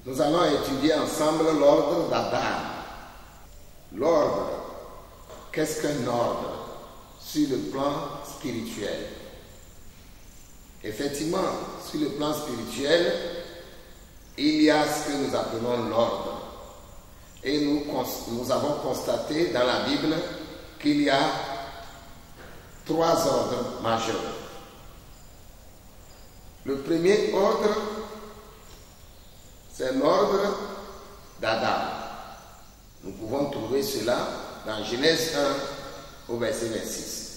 Nous allons étudier ensemble l'ordre d'Adam. L'ordre, qu'est-ce qu'un ordre sur le plan spirituel? Effectivement, sur le plan spirituel, il y a ce que nous appelons l'ordre. Et nous avons constaté dans la Bible qu'il y a 3 ordres majeurs. Le premier ordre, c'est l'ordre d'Adam. Nous pouvons trouver cela dans Genèse 1 au verset 26.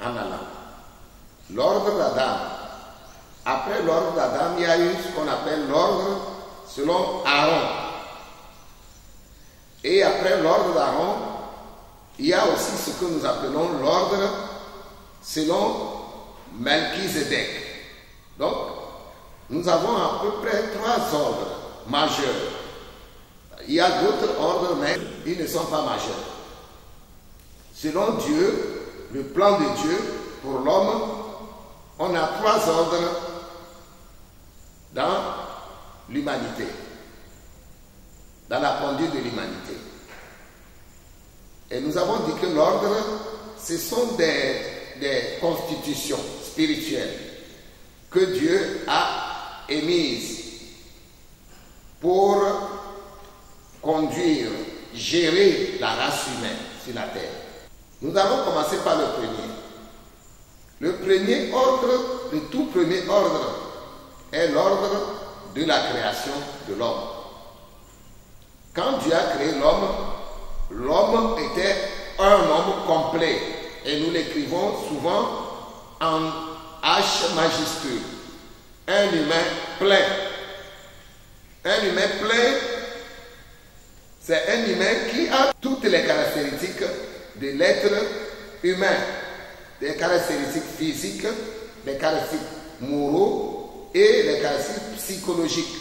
En allant. L'ordre d'Adam. Après l'ordre d'Adam, il y a eu ce qu'on appelle l'ordre selon Aaron. Et après l'ordre d'Aaron, il y a aussi ce que nous appelons l'ordre selon Melchizedek. Donc, nous avons à peu près 3 ordres majeurs. Il y a d'autres ordres, mais ils ne sont pas majeurs. Selon Dieu, le plan de Dieu pour l'homme, on a 3 ordres dans l'humanité, dans la conduite de l'humanité. Et nous avons dit que l'ordre, ce sont des constitutions spirituelles que Dieu a émises pour conduire, gérer la race humaine sur la terre. Nous allons commencer par le premier. Le premier ordre, le tout premier ordre, est l'ordre de la création de l'homme. Quand Dieu a créé l'homme, l'homme était un homme complet. Et nous l'écrivons souvent en H majuscule. Un humain plein. Un humain plein, c'est un humain qui a toutes les caractéristiques de l'être humain. Des caractéristiques physiques, des caractéristiques moraux et des caractéristiques psychologiques.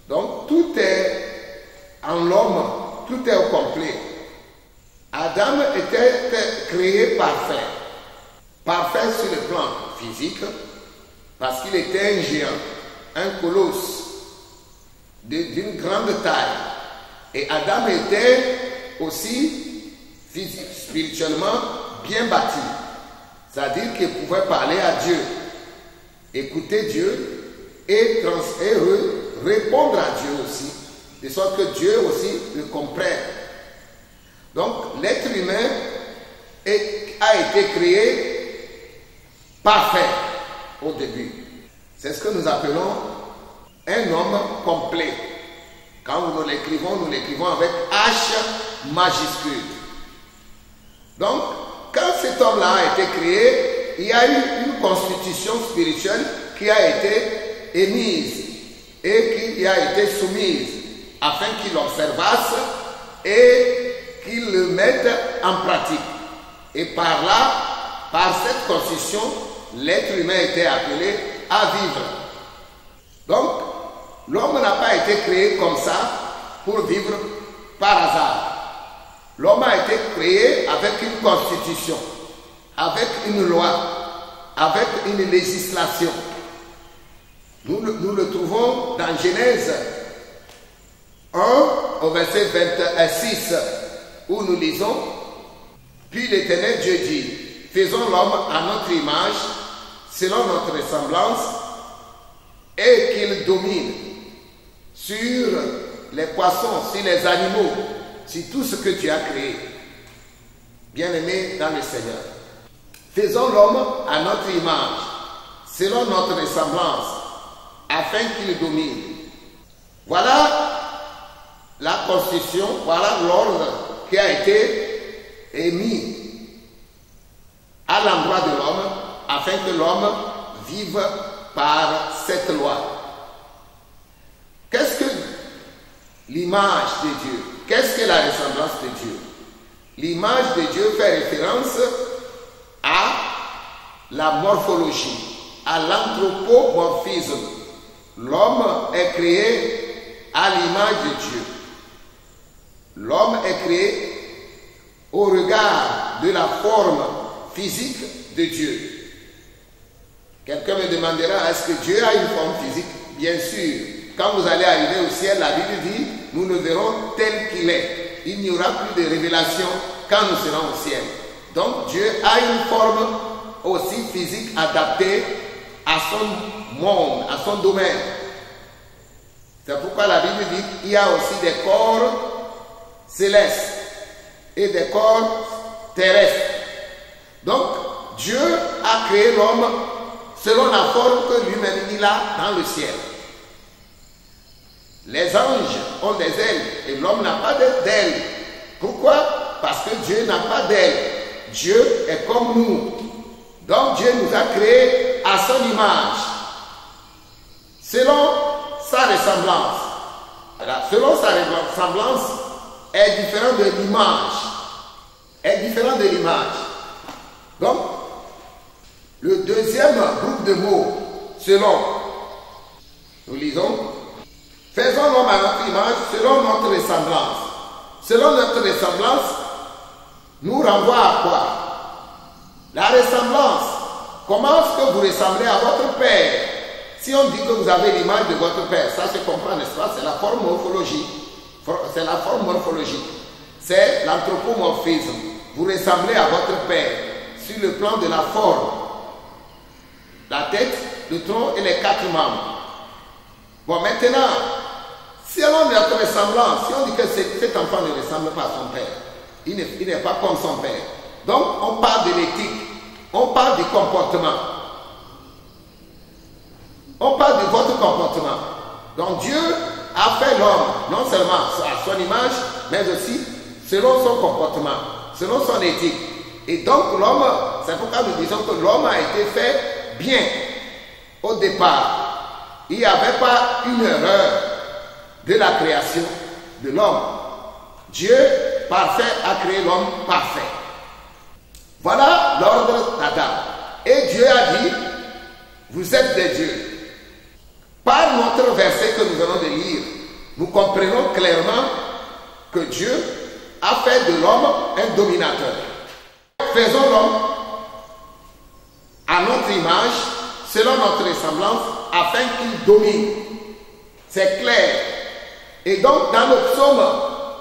Donc tout est en l'homme, tout est au complet. Adam était créé parfait. Parfait sur le plan physique, parce qu'il était un géant, un colosse d'une grande taille. Et Adam était aussi spirituellement bien bâti. C'est-à-dire qu'il pouvait parler à Dieu, écouter Dieu et répondre à Dieu aussi, de sorte que Dieu aussi le comprenne. Donc l'être humain a été créé parfait au début. C'est ce que nous appelons un homme complet. Quand nous l'écrivons avec H majuscule. Donc, quand cet homme-là a été créé, il y a eu une constitution spirituelle qui a été émise et qui a été soumise afin qu'il l'observasse et qu'il le mette en pratique. Et par là, par cette constitution, l'être humain était appelé à vivre. Donc, l'homme n'a pas été créé comme ça pour vivre par hasard. L'homme a été créé avec une constitution, avec une loi, avec une législation. Nous le trouvons dans Genèse 1 au verset 26 où nous lisons « Puis l'Éternel Dieu dit, faisons l'homme à notre image, selon notre ressemblance, et qu'il domine sur les poissons, sur les animaux, sur tout ce que tu as créé. » Bien-aimés dans le Seigneur, faisons l'homme à notre image, selon notre ressemblance, afin qu'il domine. Voilà la constitution, voilà l'ordre qui a été émis à l'endroit de l'homme, afin que l'homme vive par cette loi. Qu'est-ce que l'image de Dieu? Qu'est-ce que la ressemblance de Dieu? L'image de Dieu fait référence à la morphologie, à l'anthropomorphisme. L'homme est créé à l'image de Dieu. L'homme est créé au regard de la forme physique de Dieu. Quelqu'un me demandera, est-ce que Dieu a une forme physique? Bien sûr. quand vous allez arriver au ciel, la Bible dit, nous le verrons tel qu'il est. Il n'y aura plus de révélation quand nous serons au ciel. Donc Dieu a une forme aussi physique adaptée à son monde, à son domaine. C'est pourquoi la Bible dit qu'il y a aussi des corps célestes et des corps terrestres. Donc Dieu a créé l'homme selon la forme que lui-même il a dans le ciel. Les anges ont des ailes et l'homme n'a pas d'ailes. Pourquoi? Parce que Dieu n'a pas d'ailes. Dieu est comme nous. Donc Dieu nous a créés à son image, selon sa ressemblance. Alors, selon sa ressemblance est différent de l'image. Donc, le deuxième groupe de mots, selon, nous lisons, faisons l'homme à notre image, selon notre ressemblance. Selon notre ressemblance, nous renvoie à quoi? La ressemblance. Comment est-ce que vous ressemblez à votre père? Si on dit que vous avez l'image de votre père, ça se comprend, n'est-ce pas? C'est la forme morphologique. C'est la forme morphologique. C'est l'anthropomorphisme. Vous ressemblez à votre père sur le plan de la forme. La tête, le tronc et les 4 membres. Bon, maintenant, si on a notre ressemblance, si on dit que cet enfant ne ressemble pas à son père, il n'est pas comme son père. Donc, on parle de l'éthique, on parle du comportement. On parle de votre comportement. Donc, Dieu a fait l'homme, non seulement à son image, mais aussi selon son comportement, selon son éthique. Et donc, l'homme, c'est pourquoi nous disons que l'homme a été fait bien au départ. Il n'y avait pas une erreur de la création de l'homme. Dieu parfait a créé l'homme parfait. Voilà l'ordre d'Adam. Et Dieu a dit, vous êtes des dieux. Par notre verset que nous venons de lire, nous comprenons clairement que Dieu a fait de l'homme un dominateur. Faisons l'homme à notre image, selon notre ressemblance, afin qu'il domine. C'est clair. Et donc, dans le psaume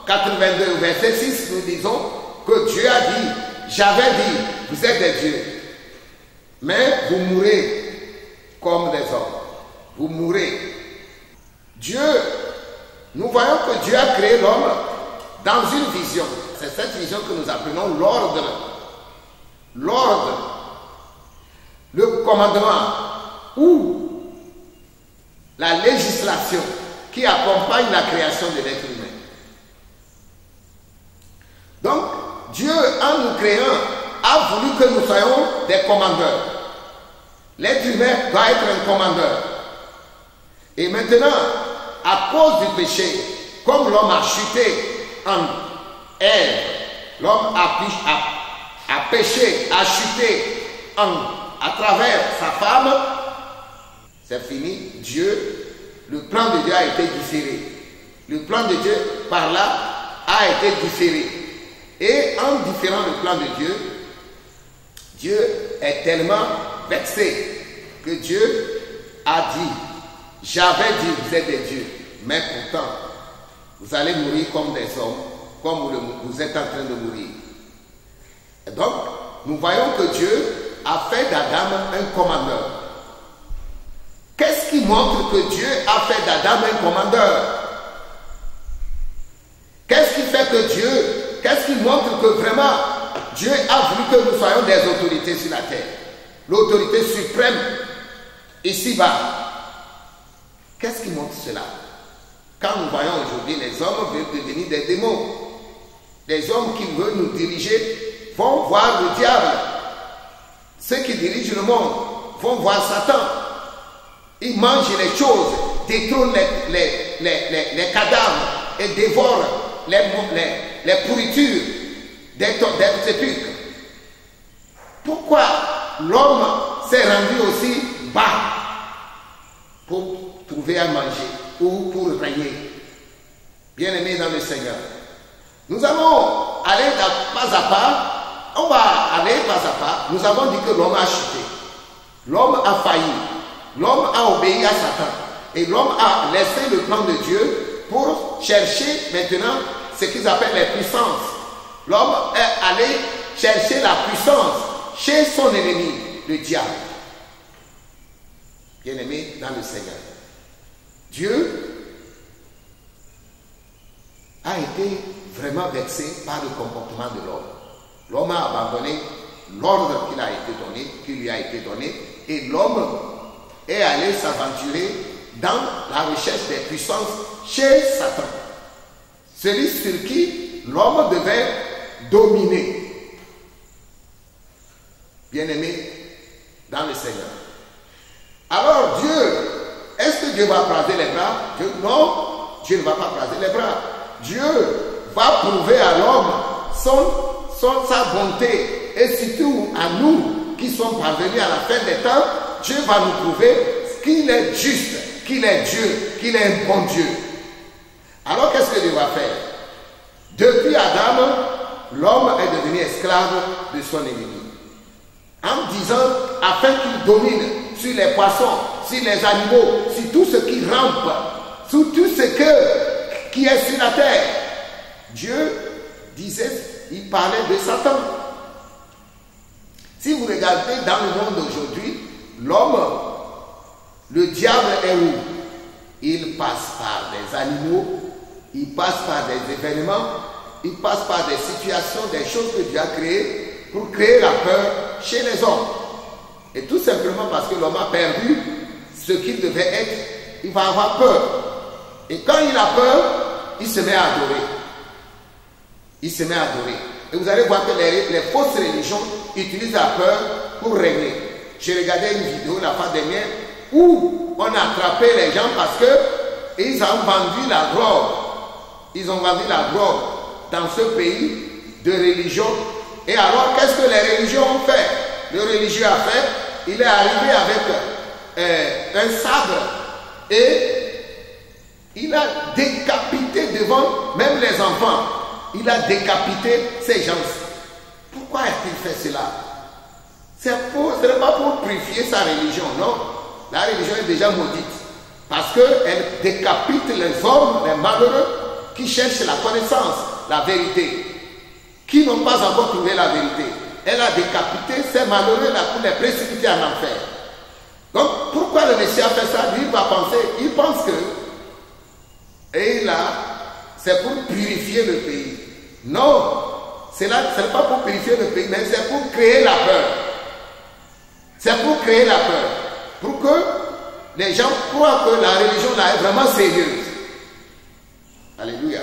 82, verset 6, nous disons que Dieu a dit, j'avais dit, vous êtes des dieux, mais vous mourrez comme des hommes. Vous mourrez. Dieu, nous voyons que Dieu a créé l'homme dans une vision. C'est cette vision que nous appelons l'ordre. L'ordre, le commandement ou la législation qui accompagne la création de l'être humain. Donc, Dieu, en nous créant, a voulu que nous soyons des commandeurs. L'être humain doit être un commandeur. Et maintenant, à cause du péché, comme l'homme a chuté en Ève, l'homme a péché, a chuté à travers sa femme, c'est fini. Dieu, le plan de Dieu a été différé. Le plan de Dieu, par là, a été différé. Et en différant le plan de Dieu, Dieu est tellement vexé que Dieu a dit, j'avais dit, vous êtes des dieux, mais pourtant, vous allez mourir comme des hommes, comme vous êtes en train de mourir. Et donc, nous voyons que Dieu a fait d'Adam un commandeur. Qu'est-ce qui montre que Dieu a fait d'Adam un commandeur? Qu'est-ce qui fait que Dieu, qu'est-ce qui montre que vraiment Dieu a voulu que nous soyons des autorités sur la terre? L'autorité suprême, ici-bas. Qu'est-ce qui montre cela? Quand nous voyons aujourd'hui les hommes veulent devenir des démons, les hommes qui veulent nous diriger vont voir le diable. Ceux qui dirigent le monde vont voir Satan. Ils mangent les choses, détrônent les cadavres et dévorent les pourritures des sépulcres. Pourquoi l'homme s'est rendu aussi bas pour trouver à manger ou pour régner? Bien-aimés dans le Seigneur, nous allons aller pas à pas. On va aller pas à pas. Nous avons dit que l'homme a chuté. L'homme a failli. L'homme a obéi à Satan. Et l'homme a laissé le plan de Dieu pour chercher maintenant ce qu'ils appellent les puissances. L'homme est allé chercher la puissance chez son ennemi, le diable. Bien-aimé dans le Seigneur, Dieu a été vraiment vexé par le comportement de l'homme. L'homme a abandonné l'ordre qui lui a été donné, et l'homme est allé s'aventurer dans la recherche des puissances chez Satan, celui sur qui l'homme devait dominer. Bien-aimé dans le Seigneur. Alors Dieu, est-ce que Dieu va craser les bras? Non, Dieu ne va pas craser les bras. Dieu va prouver à l'homme sa bonté, et surtout à nous qui sommes parvenus à la fin des temps. Dieu va nous prouver qu'il est juste, qu'il est Dieu, qu'il est un bon Dieu. Alors qu'est-ce que Dieu va faire? Depuis Adam, l'homme est devenu esclave de son ennemi, en disant, afin qu'il domine sur les poissons, sur les animaux, sur tout ce qui rampe, sur tout ce qui est sur la terre. Dieu disait, il parlait de Satan. Si vous regardez dans le monde d'aujourd'hui, l'homme, le diable est où? Il passe par des animaux, il passe par des événements, il passe par des situations, des choses que Dieu a créées pour créer la peur chez les hommes. Et tout simplement parce que l'homme a perdu ce qu'il devait être, il va avoir peur. Et quand il a peur, il se met à adorer. Il se met à adorer. Et vous allez voir que les fausses religions utilisent la peur pour régner. J'ai regardé une vidéo la fois dernière où on a attrapé les gens parce qu'ils ont vendu la drogue. Ils ont vendu la drogue dans ce pays de religion. Et alors, qu'est-ce que les religions ont fait? Le religieux a fait, il est arrivé avec un sabre et il a décapité devant même les enfants. Il a décapité ces gens. Pourquoi a-t-il fait cela? Ce n'est pas pour purifier sa religion, non. La religion est déjà maudite. Parce qu'elle décapite les hommes, les malheureux, qui cherchent la connaissance, la vérité, qui n'ont pas encore trouvé la vérité. Elle a décapité ces malheureux-là pour les précipiter en enfer. Donc, pourquoi le Messie a fait ça? Lui, il va penser, il pense que, et là, c'est pour purifier le pays. Non, ce n'est pas pour purifier le pays, mais c'est pour créer la peur. C'est pour créer la peur. Pour que les gens croient que la religion là est vraiment sérieuse. Alléluia.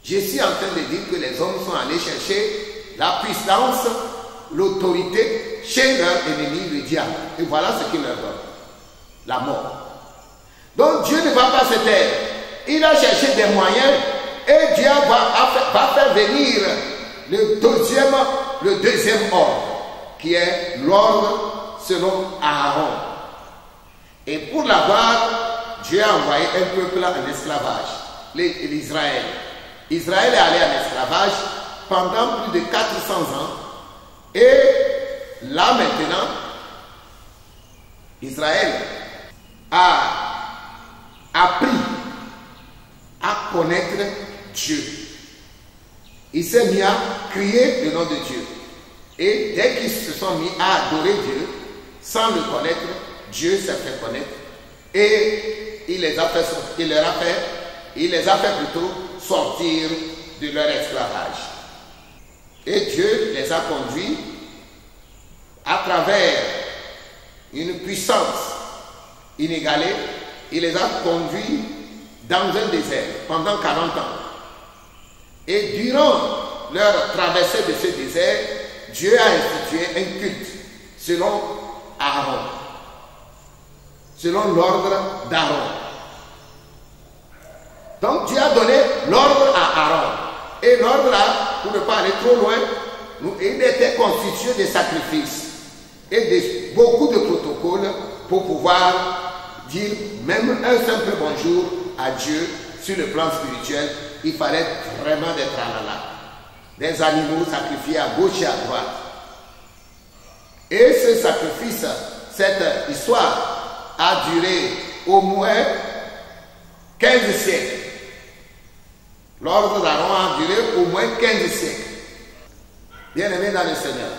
Je suis en train de dire que les hommes sont allés chercher la puissance, l'autorité chez leur ennemi, le diable. Et voilà ce qu'il leur donne. La mort. Donc Dieu ne va pas se taire. Il a cherché des moyens et Dieu va faire venir le deuxième ordre, qui est l'ordre selon Aaron. Et pour l'avoir, Dieu a envoyé un peuple en esclavage, l'Israël. Israël est allé en esclavage pendant plus de 400 ans. Et là maintenant, Israël a appris à connaître Dieu. Il s'est mis à crier le nom de Dieu. Et dès qu'ils se sont mis à adorer Dieu, sans le connaître, Dieu s'est fait connaître. Et il les a fait plutôt sortir de leur esclavage. Et Dieu les a conduits à travers une puissance inégalée. Il les a conduits dans un désert pendant 40 ans. Et durant leur traversée de ce désert, Dieu a institué un culte selon Aaron, selon l'ordre d'Aaron. Donc Dieu a donné l'ordre à Aaron. Et l'ordre là, pour ne pas aller trop loin, il était constitué de sacrifices et de beaucoup de protocoles pour pouvoir dire même un simple bonjour à Dieu sur le plan spirituel. Il fallait vraiment des tralala, des animaux sacrifiés à gauche et à droite. Et ce sacrifice, cette histoire a duré au moins 15 siècles. L'ordre d'Aaron a duré au moins 15 siècles. Bien-aimés dans le Seigneur.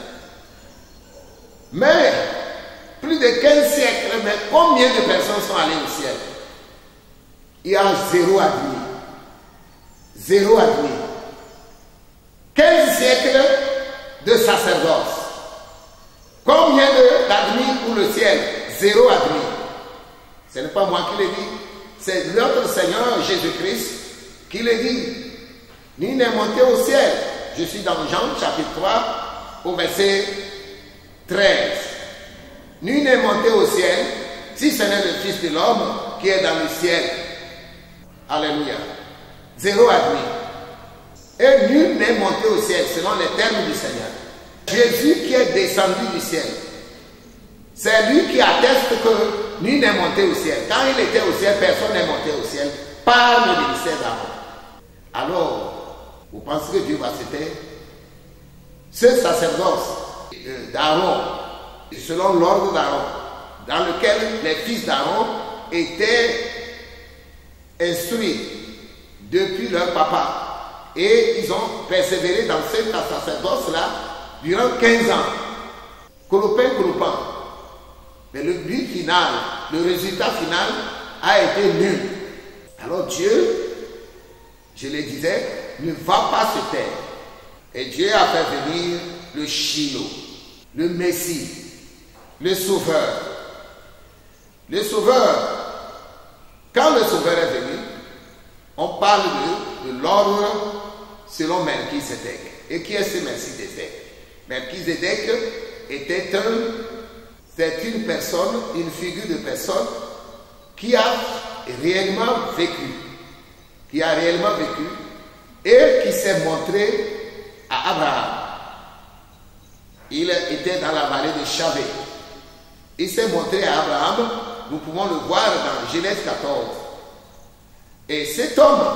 Mais, plus de 15 siècles, mais combien de personnes sont allées au ciel? Il y a 0 admis. 0 admis. 15 siècles de sacerdoce. Combien d'admis pour le ciel? 0 admis. Ce n'est pas moi qui le dis. C'est notre Seigneur Jésus-Christ qui le dit. Nul n'est monté au ciel. Je suis dans Jean chapitre 3 au verset 13. Nul n'est monté au ciel si ce n'est le Fils de l'homme qui est dans le ciel. Alléluia. 0 admis. Et nul n'est monté au ciel selon les termes du Seigneur. Jésus qui est descendu du ciel. C'est lui qui atteste que nul n'est monté au ciel. Quand il était au ciel, personne n'est monté au ciel par le ministère d'Aaron. Alors, vous pensez que Dieu va se taire? Ce sacerdoce d'Aaron, selon l'ordre d'Aaron, dans lequel les fils d'Aaron étaient instruits depuis leur papa. Et ils ont persévéré dans ce sacerdoce-là durant 15 ans. Colopin. Mais le but final, le résultat final a été nul. Alors Dieu, je le disais, ne va pas se taire. Et Dieu a fait venir le Shiloh, le Messie, le Sauveur. Le Sauveur, quand le Sauveur est venu, on parle de l'ordre selon Melchizedek. Et qui est ce Melchizedek? Melchizedek c'est une personne, une figure de personne qui a réellement vécu. Qui a réellement vécu et qui s'est montré à Abraham. Il était dans la vallée de Chavé. Il s'est montré à Abraham, nous pouvons le voir dans Genèse 14. Et cet homme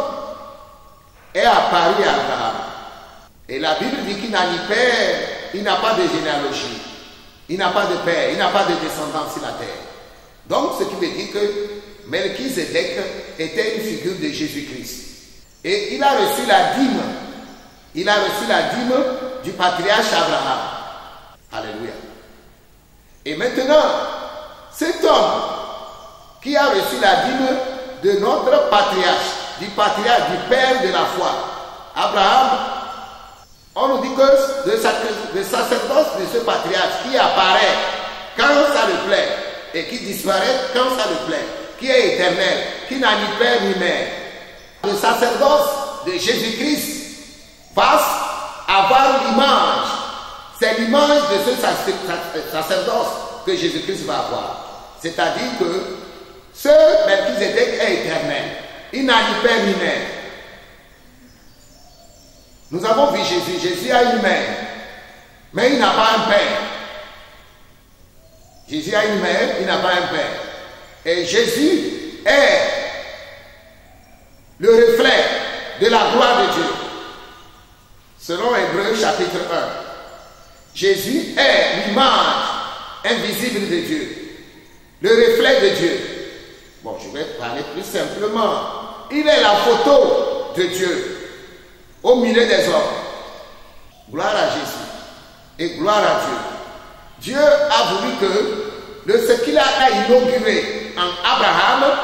est apparu à Abraham. Et la Bible dit qu'il n'a ni père, il n'a pas de généalogie, il n'a pas de père, il n'a pas de descendance sur la terre. Donc, ce qui veut dire que Melchizedek était une figure de Jésus-Christ. Et il a reçu la dîme. Il a reçu la dîme du patriarche Abraham. Alléluia. Et maintenant, cet homme qui a reçu la dîme de notre patriarche, du père de la foi, Abraham, on nous dit que le sacerdoce de ce patriarche qui apparaît quand ça le plaît et qui disparaît quand ça le plaît, qui est éternel, qui n'a ni père ni mère. Le sacerdoce de Jésus-Christ va avoir l'image. C'est l'image de ce sacerdoce que Jésus-Christ va avoir. C'est-à-dire que ce Melchizedek est éternel. Il n'a ni père ni mère. Nous avons vu Jésus. Jésus a une mère, mais il n'a pas un père. Jésus a une mère, il n'a pas un père. Et Jésus est le reflet de la gloire de Dieu. Selon Hébreux chapitre 1. Jésus est l'image invisible de Dieu. Le reflet de Dieu. Bon, je vais parler plus simplement. Il est la photo de Dieu au milieu des hommes. Gloire à Jésus et gloire à Dieu. Dieu a voulu que ce qu'il a inauguré en Abraham,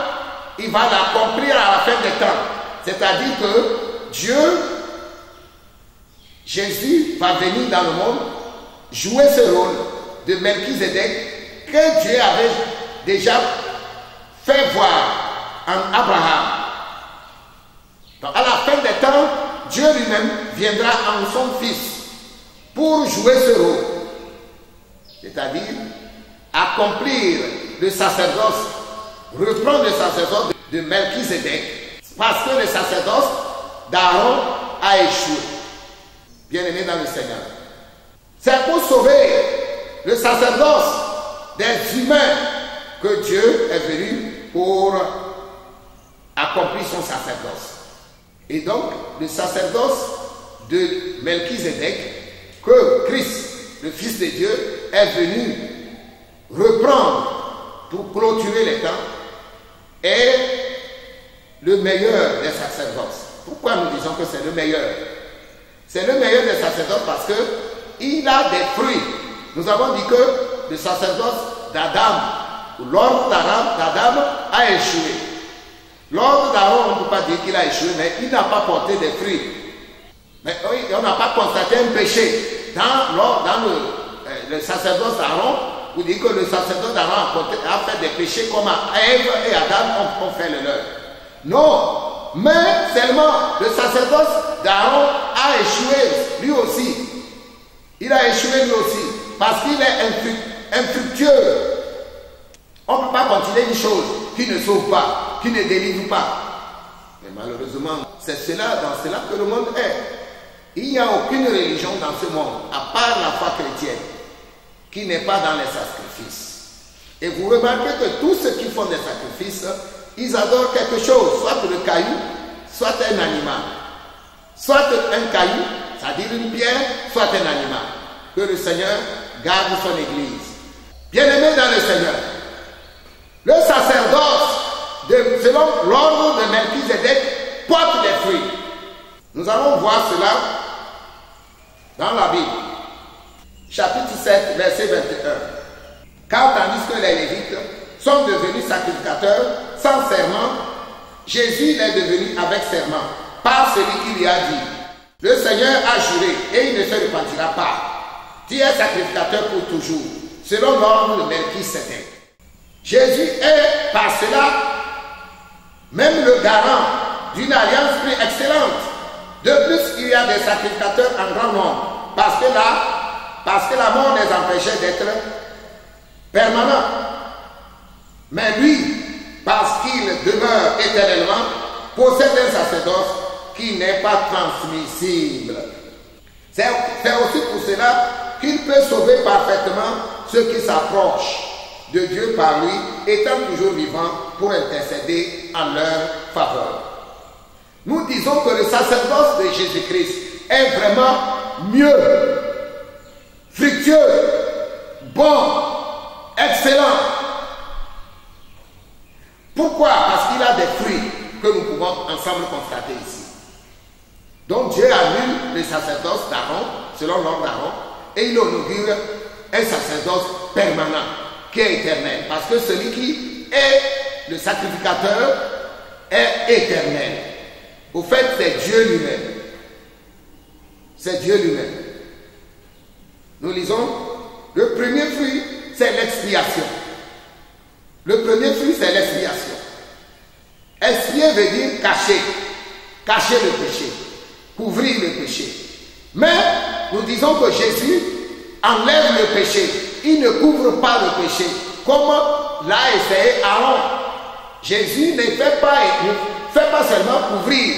il va l'accomplir à la fin des temps. C'est-à-dire que Dieu, Jésus va venir dans le monde jouer ce rôle de Melchizedek que Dieu avait déjà fait voir en Abraham. Donc à la fin des temps, Dieu lui-même viendra en son Fils pour jouer ce rôle. C'est-à-dire accomplir le sacerdoce, reprendre le sacerdoce de Melchizedek, parce que le sacerdoce d'Aaron a échoué. Bien-aimés dans le Seigneur. C'est pour sauver le sacerdoce des humains que Dieu est venu pour accomplir son sacerdoce. Et donc, le sacerdoce de Melchizedek, que Christ, le Fils de Dieu, est venu reprendre pour clôturer les temps, est le meilleur des sacerdoces. Pourquoi nous disons que c'est le meilleur? C'est le meilleur des sacerdoces parce qu'il a des fruits. Nous avons dit que le sacerdoce d'Adam, ou l'ordre d'Adam a échoué. L'ordre d'Aaron, on ne peut pas dire qu'il a échoué, mais il n'a pas porté des fruits. Mais on n'a pas constaté un péché. Dans le sacerdoce d'Aaron, vous dites que le sacerdoce d'Aaron a fait des péchés comme Ève et Adam ont fait le leur. Non, mais seulement le sacerdoce d'Aaron a échoué lui aussi. Il a échoué lui aussi parce qu'il est infructueux. On ne peut pas continuer une chose qui ne sauve pas, qui ne délivre pas. Mais malheureusement, c'est dans cela que le monde est. Il n'y a aucune religion dans ce monde, à part la foi chrétienne, qui n'est pas dans les sacrifices. Et vous remarquez que tous ceux qui font des sacrifices, ils adorent quelque chose, soit le caillou, soit un animal. Soit un caillou, c'est-à-dire une pierre, soit un animal. Que le Seigneur garde son Église. Bien-aimés dans le Seigneur, le sacerdoce, selon l'ordre de Melchizedek, porte des fruits. Nous allons voir cela dans la Bible. Chapitre 7, verset 21. Car tandis que les Lévites sont devenus sacrificateurs sans serment, Jésus est devenu avec serment, par celui qui lui a dit, le Seigneur a juré et il ne se repentira pas. Tu es sacrificateur pour toujours, selon l'ordre de Melchizedek. Jésus est par cela même le garant d'une alliance plus excellente. De plus, il y a des sacrificateurs en grand nombre, parce que la mort les empêchait d'être permanents. Mais lui, parce qu'il demeure éternellement, possède un sacerdoce qui n'est pas transmissible. C'est aussi pour cela qu'il peut sauver parfaitement ceux qui s'approchent de Dieu par lui, étant toujours vivant pour intercéder en leur faveur. Nous disons que le sacerdoce de Jésus-Christ est vraiment mieux, fructueux, bon, excellent. Pourquoi? Parce qu'il a des fruits que nous pouvons ensemble constater ici. Donc Dieu annule le sacerdoce d'Aaron, selon l'ordre d'Aaron, et il inaugure un sacerdoce permanent, qui est éternel. Parce que celui qui est le sacrificateur est éternel. Au fait, c'est Dieu lui-même. C'est Dieu lui-même. Nous lisons, le premier fruit, c'est l'expiation. Le premier fruit, c'est l'expiation. Expier veut dire cacher. Cacher le péché. Couvrir le péché. Mais nous disons que Jésus enlève le péché. Il ne couvre pas le péché. Comme l'a essayé Aaron. Jésus ne fait pas seulement couvrir.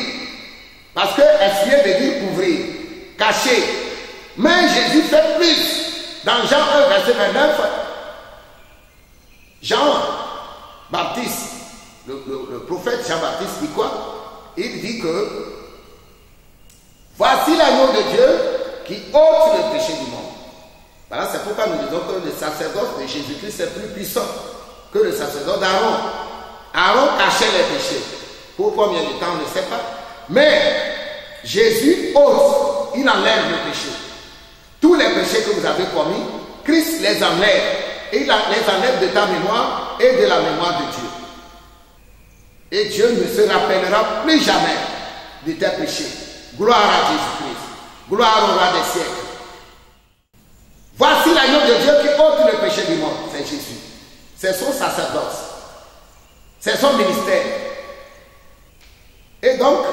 Parce que expier veut dire couvrir. Cacher. Mais Jésus fait plus. Dans Jean 1, verset 29, Jean-Baptiste, le prophète Jean-Baptiste dit quoi? Il dit que voici l'agneau de Dieu qui ôte le péché du monde. Voilà, c'est pourquoi nous disons que le sacerdoce de Jésus-Christ est plus puissant que le sacerdoce d'Aaron. Aaron cachait les péchés. Pour combien de temps, on ne sait pas. Mais Jésus ôte, il enlève le péché. Tous les péchés que vous avez commis, Christ les enlève. Et il les enlève de ta mémoire et de la mémoire de Dieu. Et Dieu ne se rappellera plus jamais de tes péchés. Gloire à Jésus-Christ. Gloire au roi des siècles. Voici l'agneau de Dieu qui ôte le péché du monde. C'est Jésus. C'est son sacerdoce. C'est son ministère. Et donc,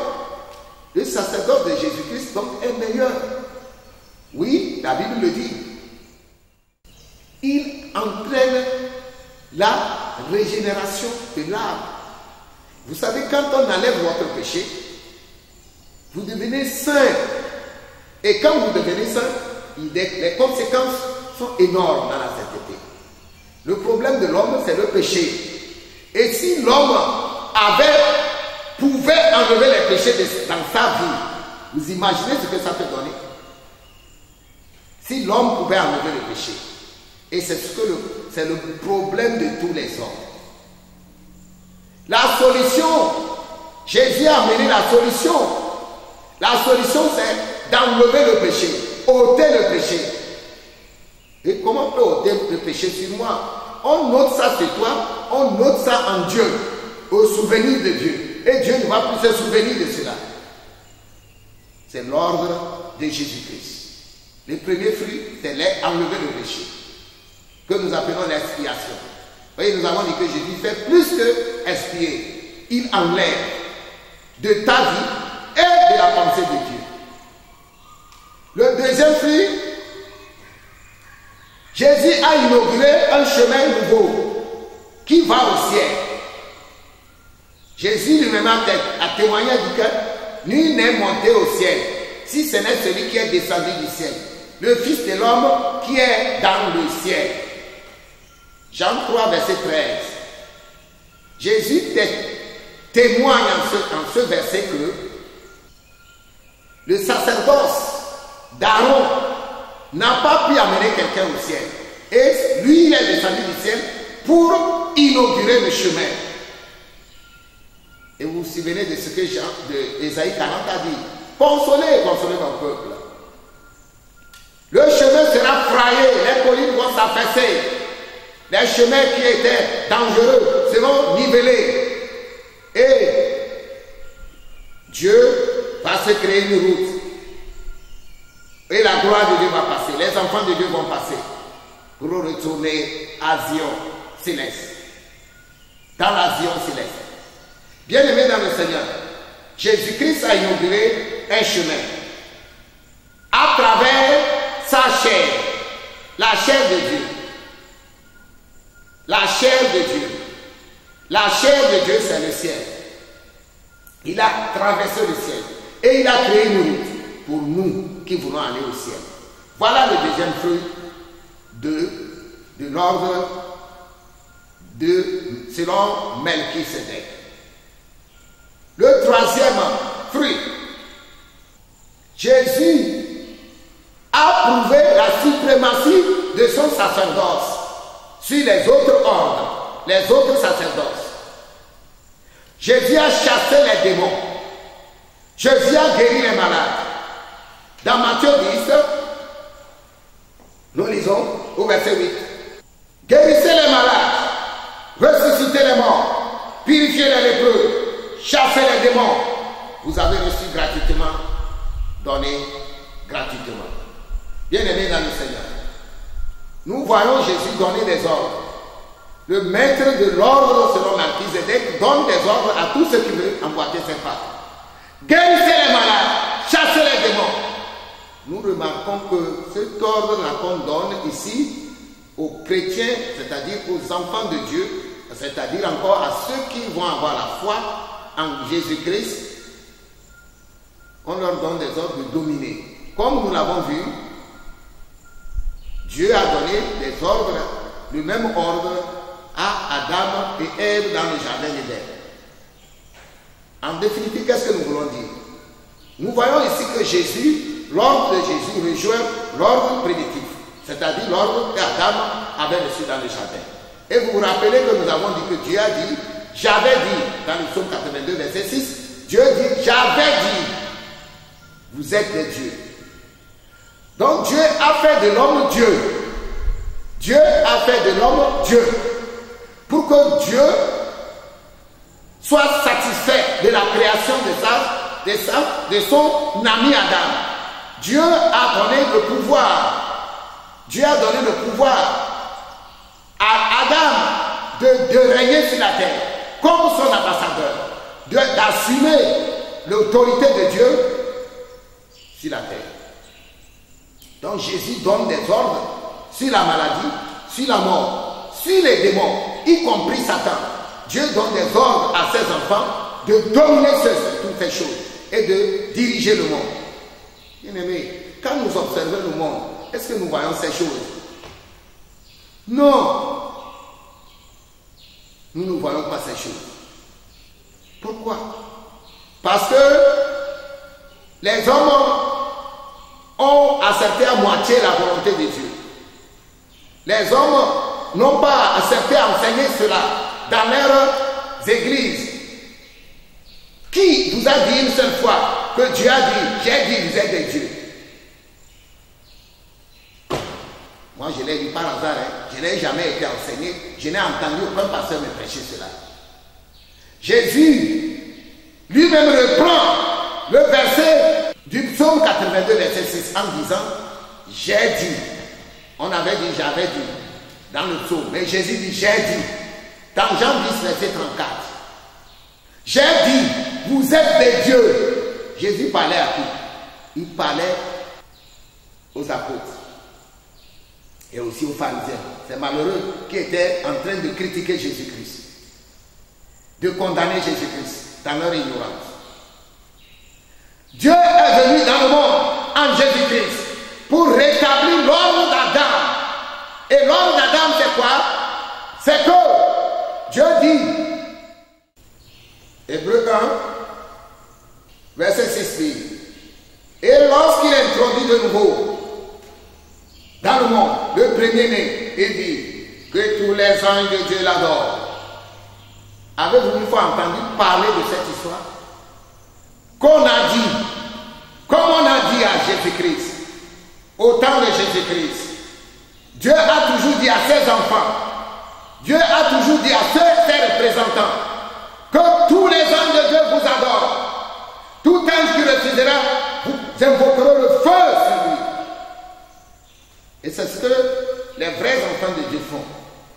le sacerdoce de Jésus-Christ donc, est meilleur. Oui, la Bible le dit. Il entraîne la régénération de l'âme. Vous savez, quand on enlève votre péché, vous devenez saint. Et quand vous devenez saint, les conséquences sont énormes dans la sainteté. Le problème de l'homme, c'est le péché. Et si l'homme pouvait enlever les péchés dans sa vie, vous imaginez ce que ça peut donner? Si l'homme pouvait enlever le péché. Et c'est le problème de tous les hommes. La solution, Jésus a amené la solution. La solution, c'est d'enlever le péché, ôter le péché. Et comment on peut ôter le péché sur moi? On ôte ça sur toi, on ôte ça en Dieu, au souvenir de Dieu. Et Dieu ne va plus se souvenir de cela. C'est l'ordre de Jésus-Christ. Le premier fruit, c'est enlever le péché, que nous appelons l'expiation. Vous voyez, nous avons dit que Jésus fait plus que expier. Il enlève de ta vie et de la pensée de Dieu. Le deuxième fruit, Jésus a inauguré un chemin nouveau qui va au ciel. Jésus lui-même a témoigné du que nul n'est monté au ciel, si ce n'est celui qui est descendu du ciel, le Fils de l'homme qui est dans le ciel. Jean 3, verset 13. Jésus témoigne en ce verset que le sacerdoce d'Aaron n'a pas pu amener quelqu'un au ciel. Et lui, il est descendu du ciel pour inaugurer le chemin. Et vous vous souvenez de ce que Ésaïe 40 a dit. Consolez mon peuple. Le chemin sera frayé, les collines vont s'affaisser. Les chemins qui étaient dangereux seront nivellés. Et Dieu va se créer une route. Et la gloire de Dieu va passer. Les enfants de Dieu vont passer pour retourner à Zion céleste. Dans la Zion céleste. Bien-aimés dans le Seigneur, Jésus-Christ a inauguré un chemin à travers sa chair, la chair de Dieu. La chair de Dieu. La chair de Dieu, c'est le ciel. Il a traversé le ciel et il a créé une route pour nous qui voulons aller au ciel. Voilà le deuxième fruit de l'ordre selon Melchisédek. Le troisième fruit, Jésus a prouvé la suprématie de son sacerdoce sur les autres ordres, les autres sacerdoces. Jésus a chassé les démons. Jésus a guéri les malades. Dans Matthieu 10, nous lisons au verset 8. Guérissez les malades, ressuscitez les morts, purifiez les lépreux, chassez les démons. Vous avez reçu gratuitement, donné gratuitement. Bien-aimés dans le Seigneur, nous voyons Jésus donner des ordres. Le maître de l'ordre selon Melchisédek donne des ordres à tous ceux qui veulent emboîter ses pas. Guérissez les malades, chassez les démons. Nous remarquons que cet ordre-là qu'on donne ici aux chrétiens, c'est-à-dire aux enfants de Dieu, c'est-à-dire encore à ceux qui vont avoir la foi en Jésus-Christ, on leur donne des ordres de dominer. Comme nous l'avons vu, Dieu a donné des ordres, le même ordre à Adam et Ève dans le jardin d'Éden. En définitive, qu'est-ce que nous voulons dire? Nous voyons ici que Jésus, l'ordre de Jésus rejoint l'ordre prédictif, c'est-à-dire l'ordre qu'Adam avait reçu dans le jardin. Et vous vous rappelez que nous avons dit que Dieu a dit, j'avais dit, dans le psaume 82, verset 6, Dieu dit, j'avais dit, vous êtes des dieux. Donc Dieu a fait de l'homme Dieu. Dieu a fait de l'homme Dieu. Pour que Dieu soit satisfait de la création de son ami Adam. Dieu a donné le pouvoir. Dieu a donné le pouvoir à Adam de régner sur la terre comme son ambassadeur, d'assumer l'autorité de Dieu sur la terre. Donc Jésus donne des ordres sur la maladie, sur la mort, sur les démons, y compris Satan. Dieu donne des ordres à ses enfants de dominer toutes ces choses et de diriger le monde. Bien-aimés, quand nous observons le monde, est-ce que nous voyons ces choses? Non. Nous ne voyons pas ces choses. Pourquoi? Parce que les hommes ont accepté à moitié la volonté de Dieu. Les hommes n'ont pas accepté à enseigner cela dans leurs églises. Qui vous a dit une seule fois que Dieu a dit, j'ai dit, vous êtes des dieux? Moi, je l'ai dit par hasard, hein. Je n'ai jamais été enseigné, je n'ai entendu aucun pasteur me prêcher cela. Jésus lui-même reprend le verset du psaume 82, verset 6, en disant, j'ai dit. On avait dit, j'avais dit, dans le psaume, mais Jésus dit, j'ai dit. Dans Jean 10, verset 34, j'ai dit, vous êtes des dieux. Jésus parlait à qui? Il parlait aux apôtres et aussi aux pharisiens. C'est malheureux qui étaient en train de critiquer Jésus-Christ, de condamner Jésus-Christ dans leur ignorance. Dieu est venu dans le monde en Jésus-Christ pour rétablir l'ordre d'Adam. Et l'ordre d'Adam, c'est quoi? C'est que Dieu dit, Hébreux 1, verset 6 dit, et lorsqu'il introduit de nouveau dans le monde le premier-né, il dit que tous les anges de Dieu l'adorent. Avez-vous une fois entendu parler de cette histoire? Qu'on a dit, comme on a dit à Jésus-Christ, au temps de Jésus-Christ, Dieu a toujours dit à ses enfants, Dieu a toujours dit à ses représentants, que tous les anges de Dieu vous adorent. Tout ange qui refusera, vous invoquerez le feu sur lui. Et c'est ce que les vrais enfants de Dieu font.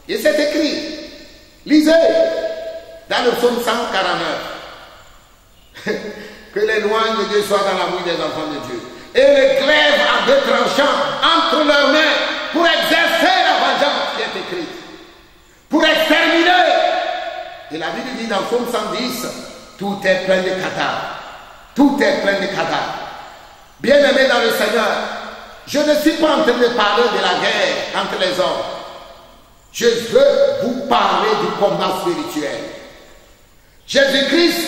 Et c'est écrit. Lisez dans le psaume 149. Que les louanges de Dieu soient dans la bouche des enfants de Dieu. Et les glaives à deux tranchants entre leurs mains pour exercer la vengeance qui est écrite. Pour exterminer. Et la Bible dit dans Psaume 110, tout est plein de cadavres. Tout est plein de cadavres. Bien-aimés dans le Seigneur, je ne suis pas en train de parler de la guerre entre les hommes. Je veux vous parler du combat spirituel. Jésus-Christ,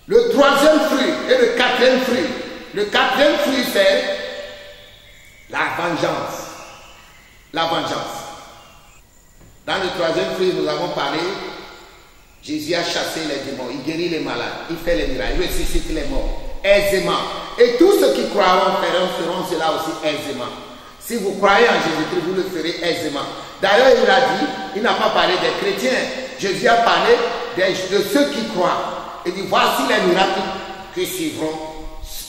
le troisième fruit et le quatrième fruit. Le quatrième fruit, c'est la vengeance. La vengeance. Dans le troisième fruit, nous avons parlé, Jésus a chassé les démons, il guérit les malades, il fait les miracles, il ressuscite les morts, aisément. Et tous ceux qui croiront feront cela aussi aisément. Si vous croyez en Jésus-Christ, vous le ferez aisément. D'ailleurs, il a dit, il n'a pas parlé des chrétiens, Jésus a parlé de ceux qui croient. Il dit, voici les miracles qui suivront,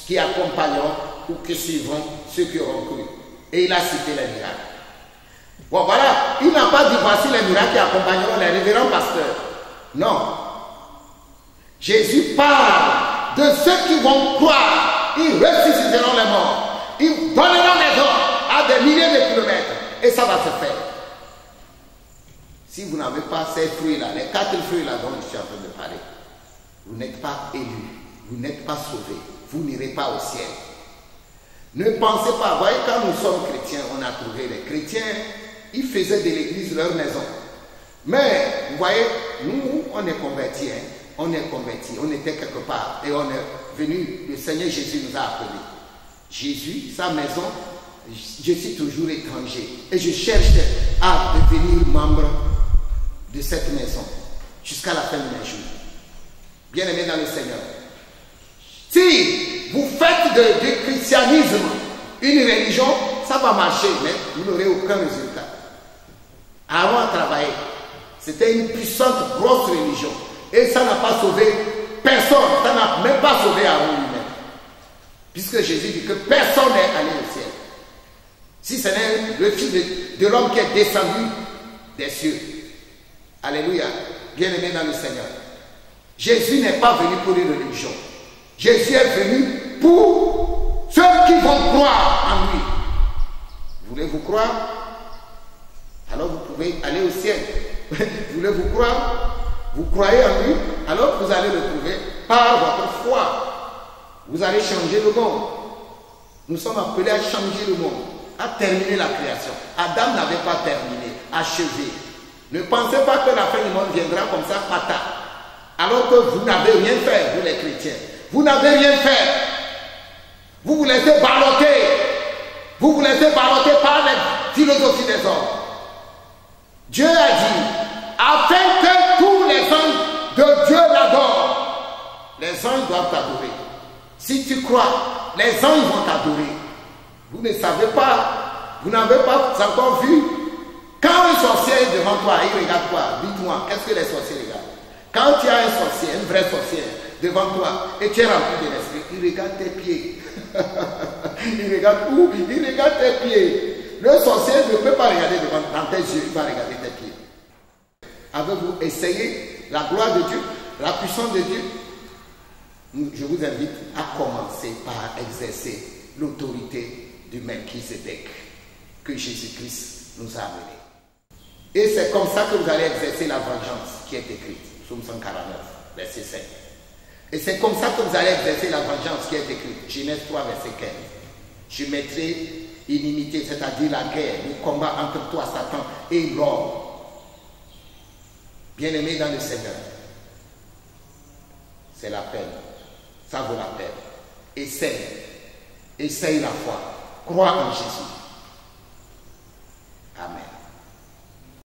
qui accompagneront ou qui suivront ceux qui auront cru. Et il a cité les miracles. Bon, voilà, il n'a pas dit voici les miracles qui accompagneront les révérends pasteurs. Non. Jésus parle de ceux qui vont croire. Ils ressusciteront les morts. Ils donneront des ordres à des milliers de kilomètres. Et ça va se faire. Si vous n'avez pas ces fruits-là, les 4 fruits-là dont je suis en train de parler, vous n'êtes pas élus. Vous n'êtes pas sauvés. Vous n'irez pas au ciel. Ne pensez pas, vous voyez, quand nous sommes chrétiens, on a trouvé les chrétiens. Ils faisaient de l'église leur maison. Mais, vous voyez, nous, on est convertis. Hein? On est convertis. On était quelque part. Et on est venu. Le Seigneur Jésus nous a appelés. Jésus, sa maison, je suis toujours étranger. Et je cherche à devenir membre de cette maison. Jusqu'à la fin de mes jours. Bien-aimés dans le Seigneur. Si vous faites du christianisme une religion, ça va marcher, mais vous n'aurez aucun résultat. Aaron a travaillé. C'était une puissante, grosse religion. Et ça n'a pas sauvé personne. Ça n'a même pas sauvé Aaron lui-même. Puisque Jésus dit que personne n'est allé au ciel. Si ce n'est le Fils de l'homme qui est descendu des cieux. Alléluia. Bien-aimé dans le Seigneur. Jésus n'est pas venu pour une religion. Jésus est venu pour ceux qui vont croire en lui. Voulez-vous croire? Alors vous pouvez aller au ciel. Voulez-vous croire? Vous croyez en lui? Alors vous allez le trouver par votre foi. Vous allez changer le monde. Nous sommes appelés à changer le monde, à terminer la création. Adam n'avait pas terminé, achevé. Ne pensez pas que la fin du monde viendra comme ça, patate. Alors que vous n'avez rien fait, vous les chrétiens. Vous n'avez rien fait. Vous vous laissez balloter. Vous vous laissez balloter par les philosophies des hommes. Dieu a dit, afin que tous les les anges doivent t'adorer. Si tu crois, les anges vont t'adorer. Vous ne savez pas, vous n'avez pas encore vu. Quand un sorcier est devant toi, il regarde quoi? Dites-moi, qu'est-ce que les sorciers regardent? Quand tu as un sorcier, un vrai sorcier, devant toi, et tu es rempli de l'esprit, il regarde tes pieds. Il regarde où? Il regarde tes pieds. Le sorcier ne peut pas regarder dans tes yeux, il va regarder tes pieds. Avez-vous essayé la gloire de Dieu, la puissance de Dieu? Je vous invite à commencer par exercer l'autorité du Melchizedek que Jésus-Christ nous a amené. Et c'est comme ça que vous allez exercer la vengeance qui est écrite. Psaume 149, verset 7. Et c'est comme ça que vous allez exercer la vengeance qui est écrite. Genèse 3, verset 15. Je mettrai inimité, c'est-à-dire la guerre, le combat entre toi, Satan, et l'homme. Bien-aimé dans le Seigneur, c'est la peine. Ça vaut la peine. Essaye la foi. Crois en Jésus.